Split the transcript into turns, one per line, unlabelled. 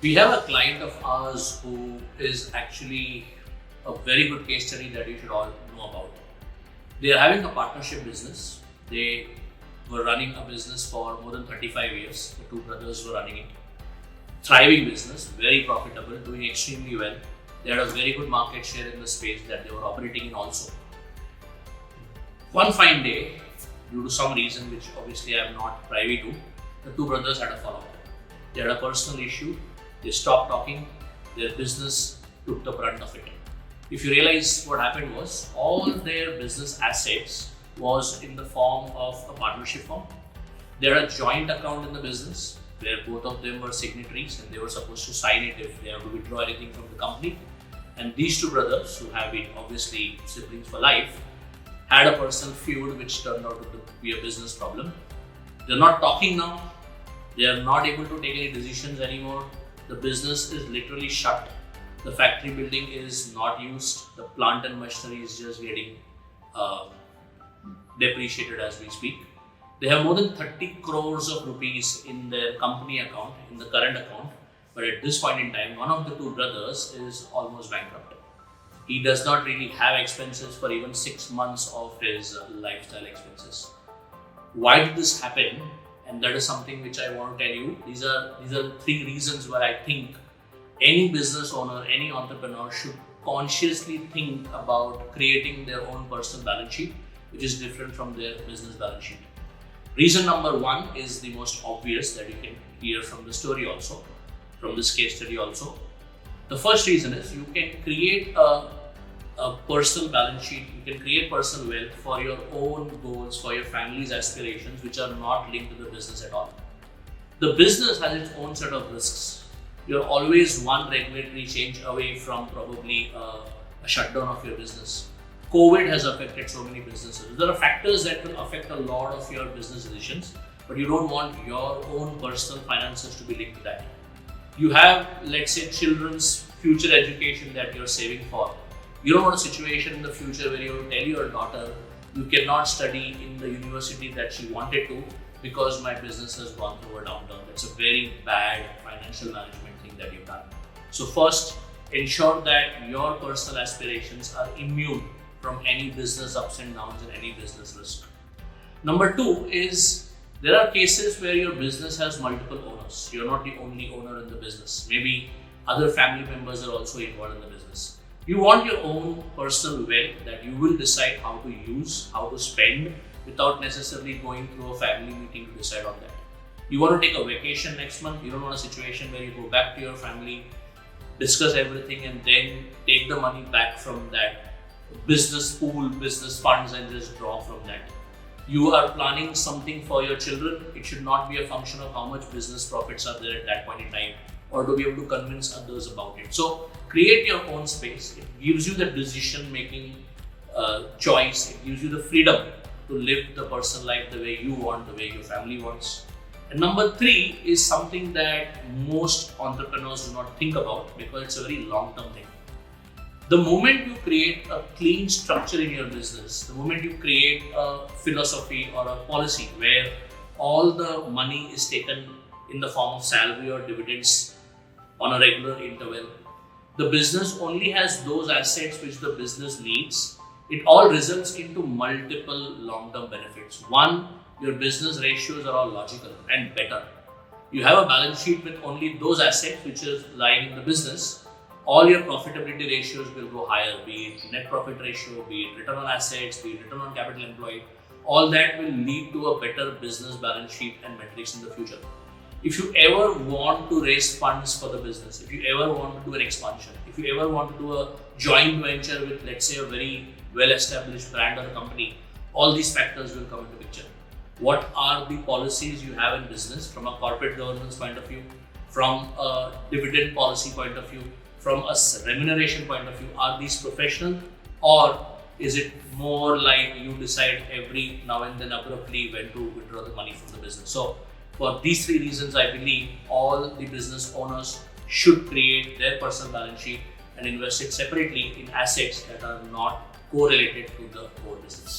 We have a client of ours who is actually a very good case study that you should all know about. They are having a partnership business. They were running a business for more than 35 years. The two brothers were running it. Thriving business, very profitable, doing extremely well. They had a very good market share in the space that they were operating in also. One fine day, due to some reason which obviously I am not privy to, the two brothers had a fallout. They had a personal issue, they stopped talking, their business took the brunt of it. If you realize what happened was, all their business assets was in the form of a partnership firm. They had a joint account in the business where both of them were signatories and they were supposed to sign it if they have to withdraw anything from the company. And these two brothers, who have been obviously siblings for life, had a personal feud which turned out to be a business problem. They're not talking now. They are not able to take any decisions anymore. The business is literally shut. The factory building is not used. The plant and machinery is just getting depreciated as we speak. They have more than 30 crores of rupees in their company account, in the current account. But at this point in time, one of the two brothers is almost bankrupt. He does not really have expenses for even 6 months of his lifestyle expenses. Why did this happen? And that is something which I want to tell you. These are three reasons why I think any business owner, any entrepreneur should consciously think about creating their own personal balance sheet, which is different from their business balance sheet. Reason number one is the most obvious that you can hear from the story also, from this case study also. The first reason is you can create a personal balance sheet, you can create personal wealth for your own goals, for your family's aspirations, which are not linked to the business at all. The business has its own set of risks. You're always one regulatory change away from probably a shutdown of your business. COVID has affected so many businesses. There are factors that will affect a lot of your business decisions, but you don't want your own personal finances to be linked to that. You have, let's say, children's future education that you're saving for. You don't want a situation in the future where you tell your daughter, you cannot study in the university that she wanted to because my business has gone through a downturn. That's a very bad financial management thing that you've done. So first, ensure that your personal aspirations are immune from any business ups and downs and any business risk. Number two is, there are cases where your business has multiple owners. You're not the only owner in the business. Maybe other family members are also involved in the business. You want your own personal wealth that you will decide how to use, how to spend without necessarily going through a family meeting to decide on that. You want to take a vacation next month. You don't want a situation where you go back to your family, discuss everything and then take the money back from that business pool, business funds and just draw from that. You are planning something for your children. It should not be a function of how much business profits are there at that point in time or to be able to convince others about it. So create your own space. It gives you the decision making choice. It gives you the freedom to live the personal life the way you want, the way your family wants. And number three is something that most entrepreneurs do not think about because it's a very long-term thing. The moment you create a clean structure in your business, the moment you create a philosophy or a policy where all the money is taken in the form of salary or dividends on a regular interval, the business only has those assets which the business needs. It all results into multiple long-term benefits. One, your business ratios are all logical and better. You have a balance sheet with only those assets which is lying in the business. All your profitability ratios will go higher, be it net profit ratio, be it return on assets, be it return on capital employed. All that will lead to a better business balance sheet and metrics in the future. If you ever want to raise funds for the business, if you ever want to do an expansion, if you ever want to do a joint venture with, let's say, a very well-established brand or a company, all these factors will come into picture. What are the policies you have in business from a corporate governance point of view, from a dividend policy point of view, from a remuneration point of view? Are these professional, or is it more like you decide every now and then abruptly when to withdraw the money from the business? So for these three reasons, I believe all the business owners should create their personal balance sheet and invest it separately in assets that are not correlated to the core business.